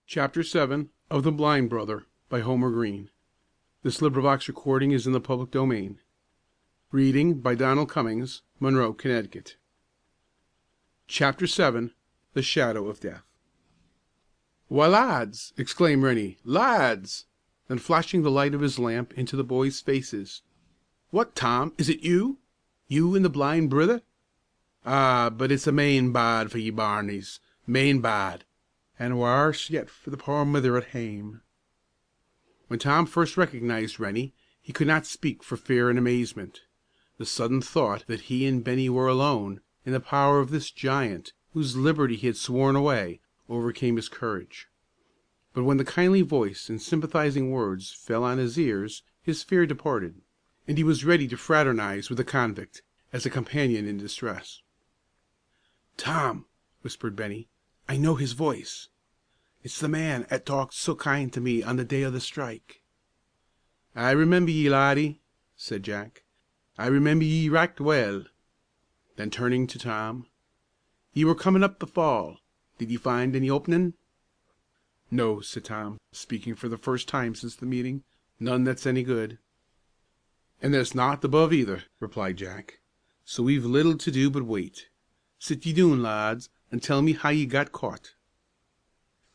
CHAPTER VII of the Blind Brother by Homer Greene. Is in the public domain. Reading by Donald Cummings, Monroe, Connecticut. CHAPTER VII the Shadow of Death. "Why, lads!" exclaimed Rennie. "Lads!" Then flashing the light of his lamp into the boys' faces, "What, Tom, is it you? You and the blind brither? Ah, but it's main bad for ye bairnies, main bad, and warse yet for the poor mither at hame." When Tom first recognized Rennie, he could not speak for fear and amazement. The sudden thought that he and Bennie were alone, in the power of this giant, whose liberty he had sworn away, overcame his courage. But when the kindly voice and sympathizing words fell on his ears, his fear departed, and he was ready to fraternize with the convict, as a companion in distress. "Tom," whispered Bennie, "I know his voice. It's the man 'at talked so kind to me on the day o' the strike." "I remember ye, laddie," said Jack. "I remember ye richt well." Then turning to Tom, "Ye were comin' up the fall. Did ye find any openin'?" "No," said Tom, speaking for the first time since the meeting; "none that's any good." "And there's naught above either," replied Jack; "so we've little to do but wait. Sit ye doon, lads, and tell me how ye got caught."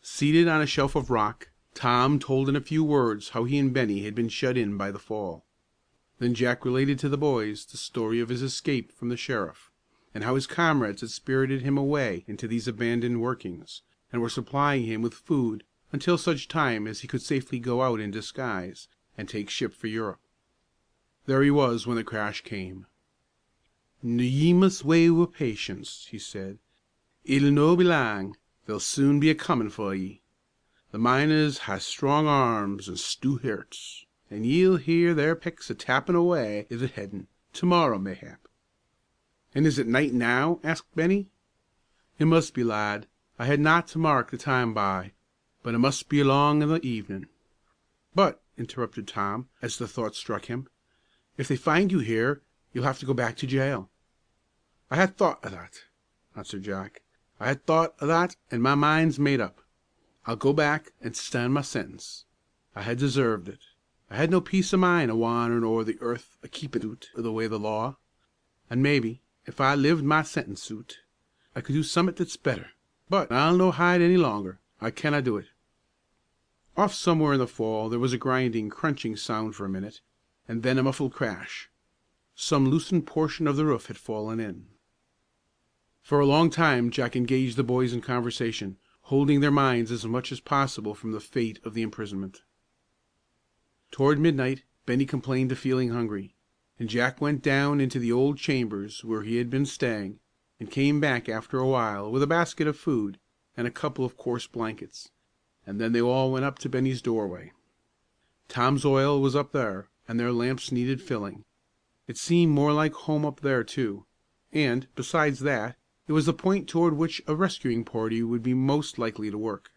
Seated on a shelf of rock, Tom told in a few words how he and Bennie had been shut in by the fall. Then Jack related to the boys the story of his escape from the sheriff, and how his comrades had spirited him away into these abandoned workings, and were supplying him with food until such time as he could safely go out in disguise, and take ship for Europe. There he was when the crash came. "Noo ye mus' wait wi' patience," he said. "It'll no be lang; they'll soon be a comin' for ye. The miners ha' strong arms an' stoot hearts, an' ye'll hear their picks a tappin' away i' the headin', to morrow mayhap." "And is it night now?" asked Bennie. "It mus' be, lad. I ha' naught to mark the time by, but it mus' be along i' the evenin'." "But," interrupted Tom, as the thought struck him, "if they find you here, you'll have to go back to jail." "I ha' thought o' that," answered Jack. "I ha' thought o' that, an' my mind's made up. I'll go back an' stan' my sentence. I ha' deserved it. I had no peace o' mind a wanderin' o'er the earth a keepin' oot o' the way o' the law. An' maybe, if I lived my sentence oot, I could do summat that's better. But I'll no hide any longer. I canna do it." Off somewhere in the fall there was a grinding, crunching sound for a minute, and then a muffled crash. Some loosened portion of the roof had fallen in. For a long time Jack engaged the boys in conversation, holding their minds as much as possible from the fate of the imprisonment. Toward midnight Bennie complained of feeling hungry, and Jack went down into the old chambers where he had been staying, and came back after a while with a basket of food and a couple of coarse blankets, and then they all went up to Bennie's doorway. Tom's oil was up there, and their lamps needed filling. It seemed more like home up there, too, and, besides that, it was the point toward which a rescuing party would be most likely to work.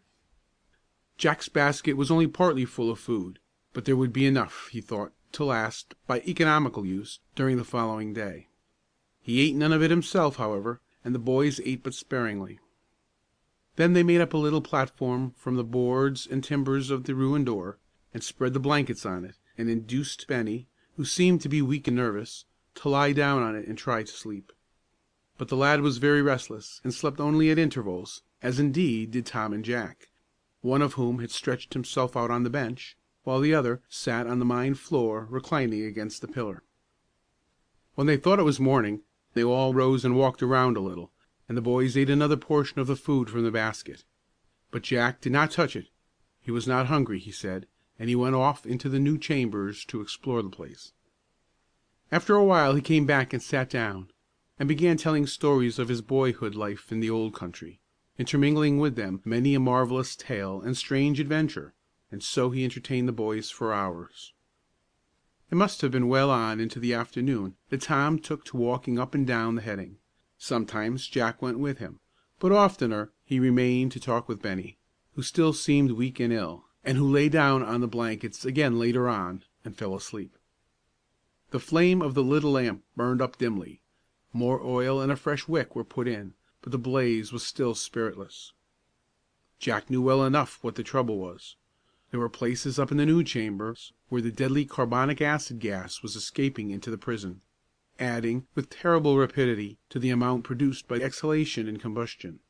Jack's basket was only partly full of food, but there would be enough, he thought, to last, by economical use, during the following day. He ate none of it himself, however, and the boys ate but sparingly. Then they made up a little platform from the boards and timbers of the ruined door, and spread the blankets on it, and induced Bennie, who seemed to be weak and nervous, to lie down on it and try to sleep. But the lad was very restless, and slept only at intervals, as indeed did Tom and Jack, one of whom had stretched himself out on the bench, while the other sat on the mine floor reclining against the pillar. When they thought it was morning, they all rose and walked around a little, and the boys ate another portion of the food from the basket. But Jack did not touch it. He was not hungry, he said, and he went off into the new chambers to explore the place. After a while he came back and sat down, and began telling stories of his boyhood life in the old country, intermingling with them many a marvellous tale and strange adventure, and so he entertained the boys for hours. It must have been well on into the afternoon that Tom took to walking up and down the heading. Sometimes Jack went with him, but oftener he remained to talk with Bennie, who still seemed weak and ill, and who lay down on the blankets again later on, and fell asleep. The flame of the little lamp burned up dimly. More oil and a fresh wick were put in, but the blaze was still spiritless. Jack knew well enough what the trouble was. There were places up in the new chambers where the deadly carbonic acid gas was escaping into the prison, adding, with terrible rapidity, to the amount produced by exhalation and combustion.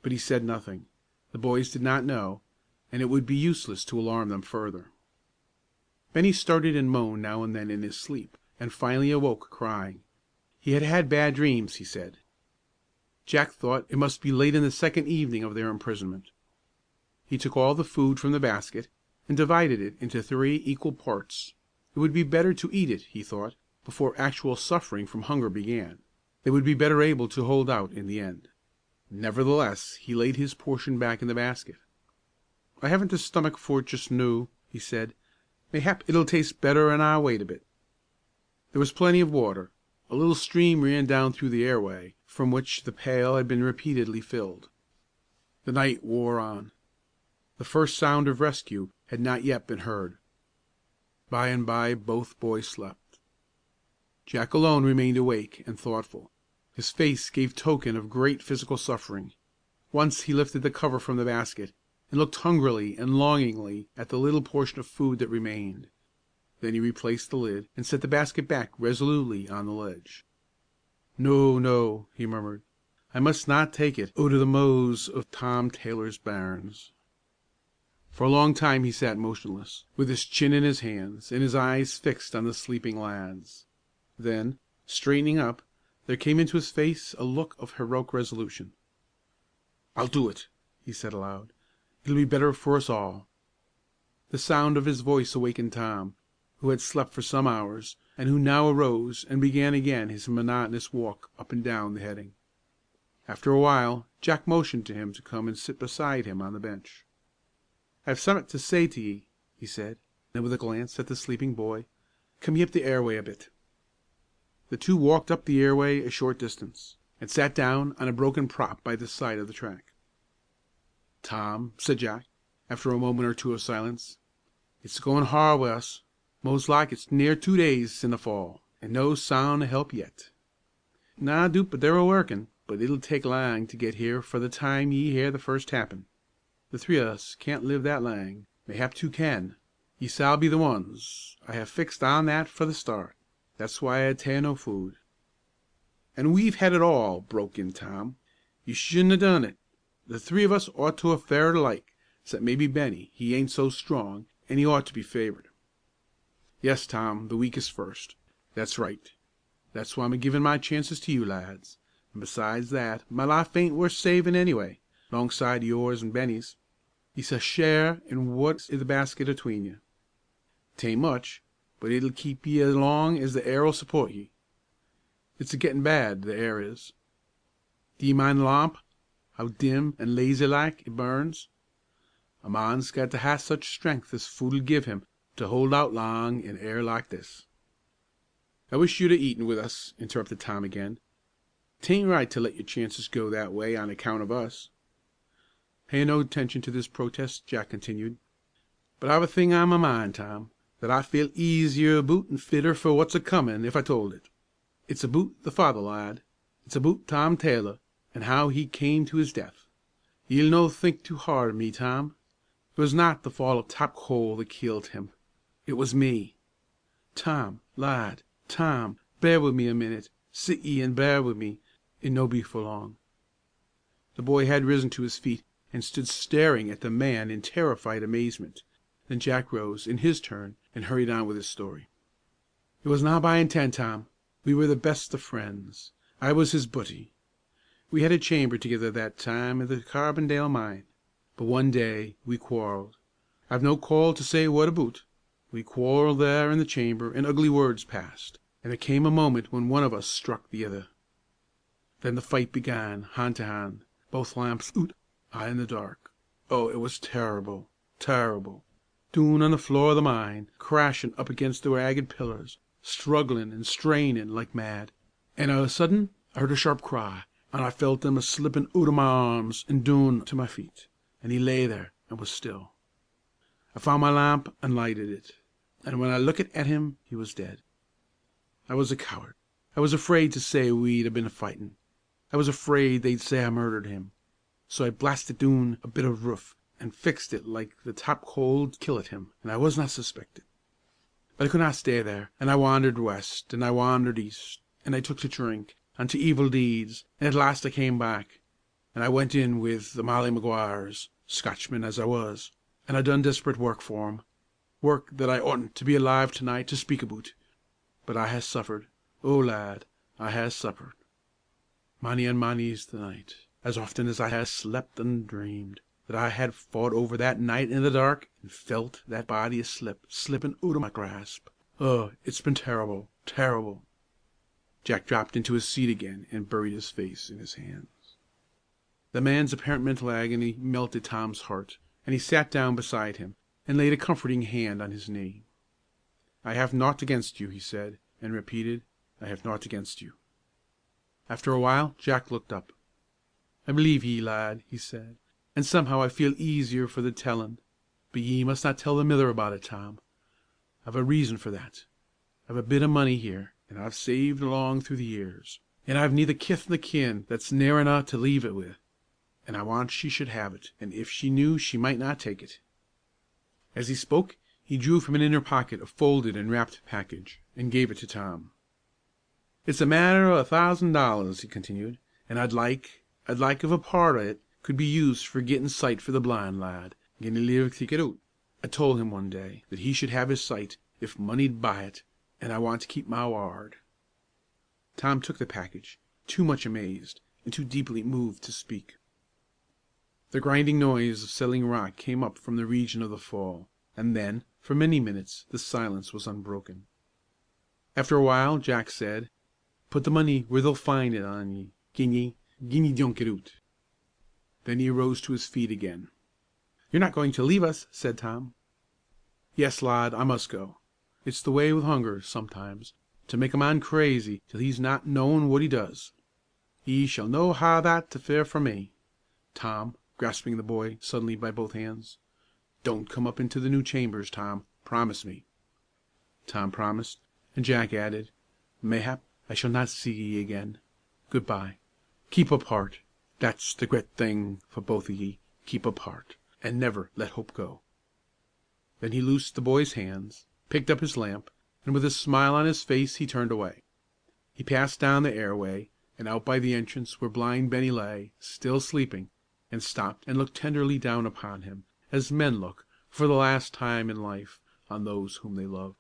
But he said nothing. The boys did not know, and it would be useless to alarm them further. Benny started and moaned now and then in his sleep, and finally awoke crying. He had had bad dreams, he said. Jack thought it must be late in the second evening of their imprisonment. He took all the food from the basket and divided it into 3 equal parts. It would be better to eat it, he thought, before actual suffering from hunger began. They would be better able to hold out in the end. Nevertheless, he laid his portion back in the basket. "I haven't the stomach for it just noo," he said. "Mayhap it'll taste better an I wait a bit." There was plenty of water. A little stream ran down through the airway, from which the pail had been repeatedly filled. The night wore on. The first sound of rescue had not yet been heard. By and by both boys slept. Jack alone remained awake and thoughtful. His face gave token of great physical suffering. Once he lifted the cover from the basket, and looked hungrily and longingly at the little portion of food that remained. Then he replaced the lid, and set the basket back resolutely on the ledge. "No, no," he murmured. "I must not take it out o' the mouths of Tom Taylor's bairns." For a long time he sat motionless, with his chin in his hands, and his eyes fixed on the sleeping lads. Then, straightening up, there came into his face a look of heroic resolution. "I'll do it," he said aloud. "It'll be better for us all." The sound of his voice awakened Tom, who had slept for some hours, and who now arose and began again his monotonous walk up and down the heading. After a while, Jack motioned to him to come and sit beside him on the bench. "I've summat to say to ye," he said; then with a glance at the sleeping boy, "Come ye up the airway a bit." The two walked up the airway a short distance, and sat down on a broken prop by the side of the track. "Tom," said Jack, after a moment or two of silence, "it's goin' hard wi' us. Mos' like it's near 2 days sin' the fall, an' no sound o' help yet. Na doot but they're a workin', but it'll take lang to get here fra the time ye hear the first tappin'. The 3 o' us can't live that lang; mayhap 2 can. Ye s'all be the ones. I ha' fixed on that fra the start. That's why I ta'e no food." "An' we've had it all," broke in Tom. "You shouldn't 'a' done it. The 3 of us ought to 'a' fared alike, 'cept maybe Benny; he ain't so strong, an' he ought to be favored." "Yes, Tom, the weakest first. That's right. That's why I'm a givin' my chances to you lads; an' besides that, my life ain't worth savin' anyway, 'longside o' yours an' Bennie's. Ye s'all share in what's i' the basket atween ye. 'Tain't much, but it'll keep ye as long as the air'll support ye. It's a gettin' bad, the air is. D'ye mind the lamp, how dim an' lazy like it burns? A man's got to ha' such strength as food'll give him to hold out long in air like this." "I wish you'd 'a' eaten with us," interrupted Tom again. "'Tain't right to let your chances go that way on account of us." Paying no attention to this protest, Jack continued, "But I've a thing on my mind, Tom, that I feel easier aboot an' fitter for what's a comin' if I told it. It's aboot the father lad. It's aboot Tom Taylor, an' how he came to his death. Ye'll no think too hard o' me, Tom. It was not the fall o' Top Coal that killed him. It was me. Tom, lad, Tom, bear wi' me a minute; sit ye an' bear wi' me; it no be for long." The boy had risen to his feet, and stood staring at the man in terrified amazement. Then Jack rose, in his turn, and hurried on with his story. "It was na by intent, Tom. We were the best o' friends. I was his butty. We had a chamber together that time i' the Carbondale mine. But one day we quarrelled. I've no call to say what aboot. We quarrelled there in the chamber, and ugly words passed, and there came a moment when one of us struck the other. Then the fight began, hand to hand, both lamps oot, I in the dark. Oh, it was terrible, terrible! Doon on the floor o' the mine, crashin' up against the ragged pillars, strugglin' and strainin' like mad. An' o' a sudden I heard a sharp cry, an' I felt him a slippin' oot o' my arms an' doon to my feet, an' he lay there an' was still. I found my lamp an' lighted it, an' when I lookit at him he was dead. I was a coward. I was afraid to say we'd a been fightin'. I was afraid they'd say I murdered him. so I blasted doon a bit of roof, and fixed it like the top cold kill at him, and I was not suspected. But I could not stay there, and I wandered west, and I wandered east, and I took to drink, and to evil deeds, and at last I came back, and I went in with the Molly Maguires, Scotchman as I was, and I done desperate work for 'em, work that I oughtn't to be alive to night to speak aboot. But I has suffered, oh lad, I has suffered. Many and many's the night, as often as I has slept and dreamed, that I had fought over that night in the dark, and felt that body slipping out of my grasp. Oh, it's been terrible, terrible. Jack dropped into his seat again and buried his face in his hands. The man's apparent mental agony melted Tom's heart, and he sat down beside him, and laid a comforting hand on his knee. "I have naught against you," he said, and repeated, "I have naught against you." After a while Jack looked up. "I believe ye, lad," he said, "and somehow I feel easier for the tellin'. But ye must not tell the mither about it, Tom. I've a reason for that. I've a bit o' money here, and I've saved along through the years, and I've neither kith nor kin that's near enough to leave it with, and I want she should have it, and if she knew she might not take it." As he spoke, he drew from an inner pocket a folded and wrapped package, and gave it to Tom. "It's a matter o' $1,000," he continued, "and I'd like if a part o' it could be used for gettin' sight for the blind lad, gin he lived to get out. I told him one day that he should have his sight if money'd buy it, and I want to keep my ward." Tom took the package, too much amazed and too deeply moved to speak. The grinding noise of settling rock came up from the region of the fall, and then, for many minutes, the silence was unbroken. After a while Jack said, "Put the money where they'll find it on ye, gin ye don't get oot." Then he rose to his feet again. "You're not going to leave us?" said Tom. "Yes, lad, I must go. It's the way with hunger, sometimes, to make a man crazy till he's not knowin' what he does. Ye shall know how that to fare for me. Tom," grasping the boy suddenly by both hands, "don't come up into the new chambers, Tom. Promise me." Tom promised, and Jack added, "Mayhap I shall not see ye again. Good bye. Keep up heart. That's the gret thing for both o' ye. Keep up heart, and never let hope go." Then he loosed the boy's hands, picked up his lamp, and with a smile on his face he turned away. He passed down the airway, and out by the entrance where blind Benny lay, still sleeping, and stopped and looked tenderly down upon him, as men look, for the last time in life, on those whom they love.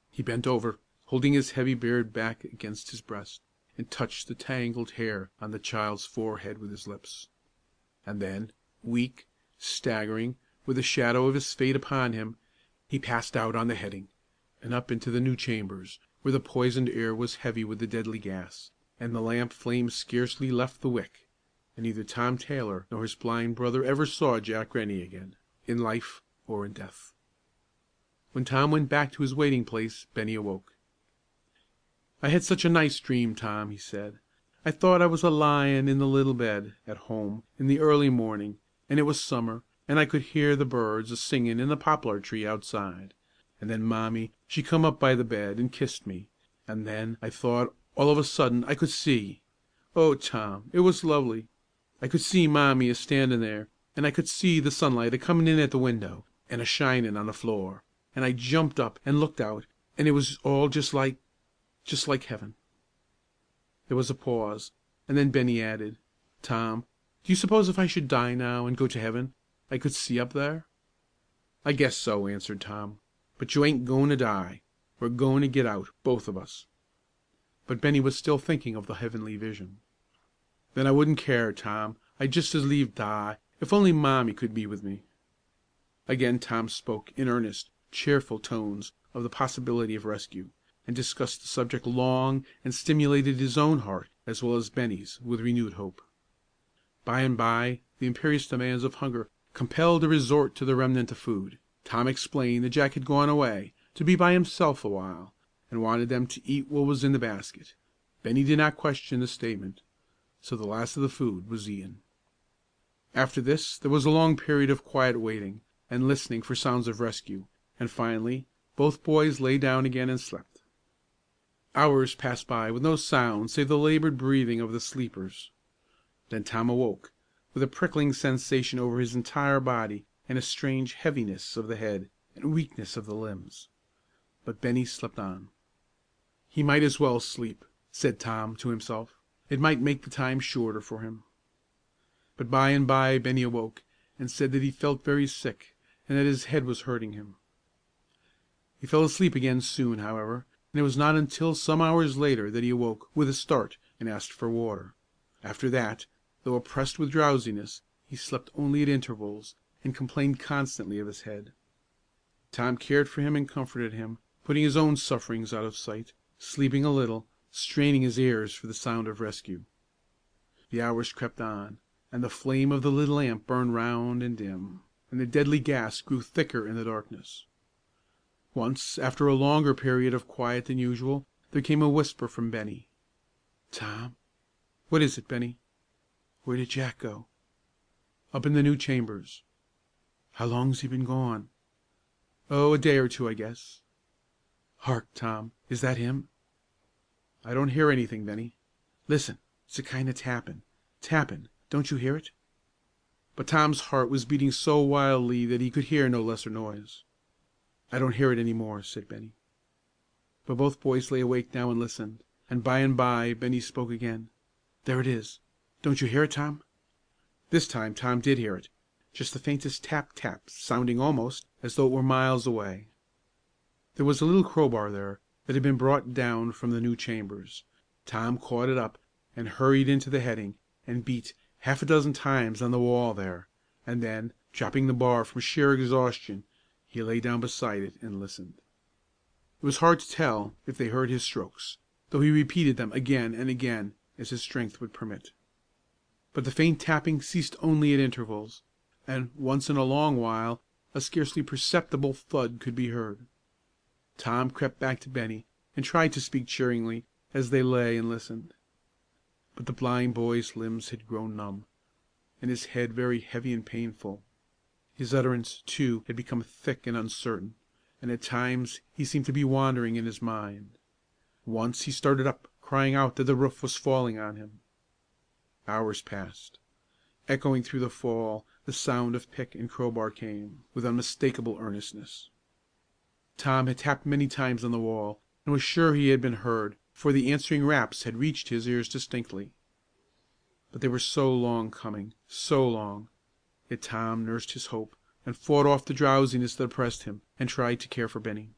He bent over, holding his heavy beard back against his breast, and touched the tangled hair on the child's forehead with his lips. And then, weak, staggering, with the shadow of his fate upon him, he passed out on the heading, and up into the new chambers, where the poisoned air was heavy with the deadly gas, and the lamp flame scarcely left the wick, and neither Tom Taylor nor his blind brother ever saw Jack Rennie again, in life or in death. When Tom went back to his waiting place, Benny awoke. "I had such a nice dream, Tom," he said. "I thought I was a lyin' in the little bed, at home, in the early morning, and it was summer, and I could hear the birds a singin' in the poplar tree outside, and then Mommie, she come up by the bed and kissed me, and then I thought all of a sudden I could see. Oh, Tom, it was lovely. I could see Mommie a standin' there, and I could see the sunlight a comin' in at the window, and a shinin' on the floor, and I jumped up and looked out, and it was all just like heaven." There was a pause, and then Benny added, "Tom, do you suppose if I should die now, and go to heaven, I could see up there?" "I guess so," answered Tom. "But you ain't goin' to die. We're goin' to get out, both of us." But Benny was still thinking of the heavenly vision. "Then I wouldn't care, Tom. I'd just as lieve die, if only Mommie could be with me." Again Tom spoke, in earnest, cheerful tones, of the possibility of rescue, and discussed the subject long, and stimulated his own heart, as well as Benny's, with renewed hope. By and by, the imperious demands of hunger compelled a resort to the remnant of food. Tom explained that Jack had gone away, to be by himself a while, and wanted them to eat what was in the basket. Benny did not question the statement, so the last of the food was eaten. After this there was a long period of quiet waiting, and listening for sounds of rescue, and finally both boys lay down again and slept. Hours passed by with no sound save the labored breathing of the sleepers. Then Tom awoke, with a prickling sensation over his entire body, and a strange heaviness of the head and weakness of the limbs. But Bennie slept on. He might as well sleep, said Tom to himself. It might make the time shorter for him. But by and by Bennie awoke, and said that he felt very sick, and that his head was hurting him. He fell asleep again soon, however, and it was not until some hours later that he awoke with a start and asked for water. After that, though oppressed with drowsiness, he slept only at intervals, and complained constantly of his head. Tom cared for him and comforted him, putting his own sufferings out of sight, sleeping a little, straining his ears for the sound of rescue. The hours crept on, and the flame of the little lamp burned round and dim, and the deadly gas grew thicker in the darkness. Once, after a longer period of quiet than usual, there came a whisper from Bennie. "Tom." "What is it, Bennie?" "Where did Jack go?" "Up in the new chambers." "How long's he been gone?" "Oh, a day or two, I guess." "Hark, Tom, is that him?" "I don't hear anything, Bennie." "Listen, it's a kind of tappin', don't you hear it?" But Tom's heart was beating so wildly that he could hear no lesser noise. "I don't hear it any more," said Bennie. But both boys lay awake now and listened, and by Bennie spoke again. "There it is. Don't you hear it, Tom?" This time Tom did hear it, just the faintest tap tap, sounding almost as though it were miles away. There was a little crowbar there, that had been brought down from the new chambers. Tom caught it up, and hurried into the heading, and beat half a dozen times on the wall there, and then, dropping the bar from sheer exhaustion, he lay down beside it and listened. It was hard to tell if they heard his strokes, though he repeated them again and again as his strength would permit. But the faint tapping ceased only at intervals, and once in a long while a scarcely perceptible thud could be heard. Tom crept back to Bennie, and tried to speak cheeringly, as they lay and listened. But the blind boy's limbs had grown numb, and his head very heavy and painful. His utterance, too, had become thick and uncertain, and at times he seemed to be wandering in his mind. Once he started up, crying out that the roof was falling on him. Hours passed. Echoing through the fall, the sound of pick and crowbar came, with unmistakable earnestness. Tom had tapped many times on the wall, and was sure he had been heard, for the answering raps had reached his ears distinctly. But they were so long coming, so long. Yet Tom nursed his hope, and fought off the drowsiness that oppressed him, and tried to care for Bennie.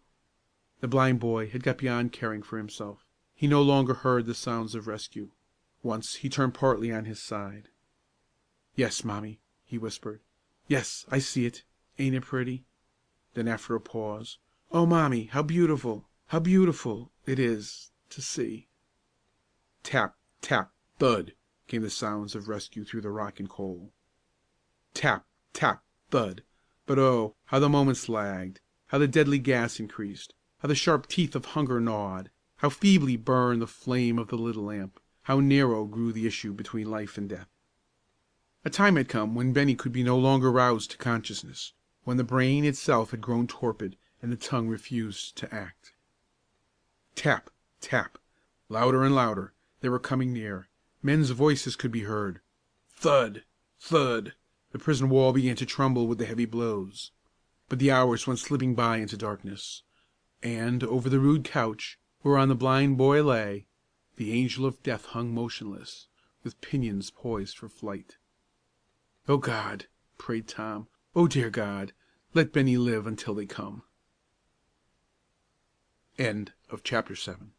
The blind boy had got beyond caring for himself. He no longer heard the sounds of rescue. Once he turned partly on his side. "Yes, Mommie," he whispered. "Yes, I see it. Ain't it pretty?" Then, after a pause, "Oh, Mommie, how beautiful it is to see!" Tap, tap, thud, came the sounds of rescue through the rock and coal. Tap, tap, thud, but oh, how the moments lagged, how the deadly gas increased, how the sharp teeth of hunger gnawed, how feebly burned the flame of the little lamp, how narrow grew the issue between life and death. A time had come when Bennie could be no longer roused to consciousness, when the brain itself had grown torpid, and the tongue refused to act. Tap, tap, louder and louder, they were coming near. Men's voices could be heard. Thud, thud, the prison wall began to tremble with the heavy blows. But the hours went slipping by into darkness, and over the rude couch, whereon the blind boy lay, the angel of death hung motionless, with pinions poised for flight. "O God," prayed Tom, "O dear God, let Bennie live until they come." Chapter 7